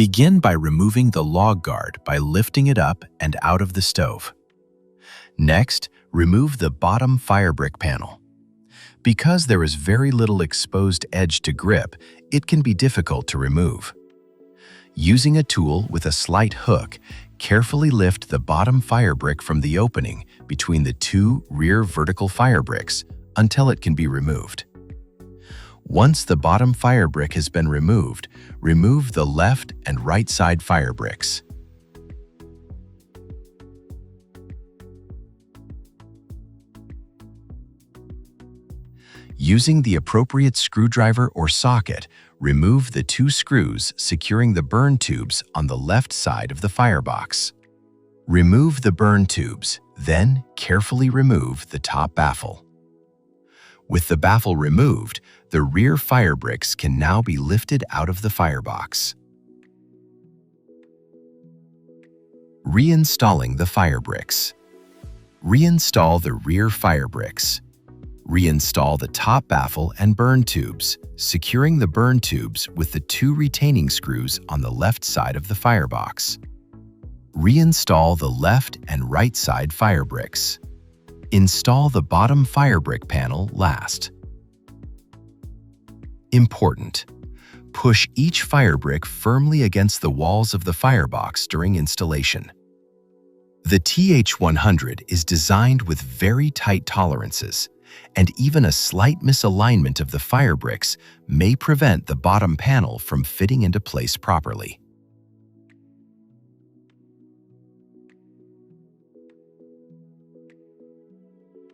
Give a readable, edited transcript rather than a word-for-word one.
Begin by removing the log guard by lifting it up and out of the stove. Next, remove the bottom firebrick panel. Because there is very little exposed edge to grip, it can be difficult to remove. Using a tool with a slight hook, carefully lift the bottom firebrick from the opening between the two rear vertical firebricks until it can be removed. Once the bottom firebrick has been removed, remove the left and right side firebricks. Using the appropriate screwdriver or socket, remove the two screws securing the burn tubes on the left side of the firebox. Remove the burn tubes, then carefully remove the top baffle. With the baffle removed, the rear firebricks can now be lifted out of the firebox. Reinstalling the firebricks. Reinstall the rear firebricks. Reinstall the top baffle and burn tubes, securing the burn tubes with the two retaining screws on the left side of the firebox. Reinstall the left and right side firebricks. Install the bottom firebrick panel last. Important: push each firebrick firmly against the walls of the firebox during installation. The TH-100 is designed with very tight tolerances, and even a slight misalignment of the firebricks may prevent the bottom panel from fitting into place properly.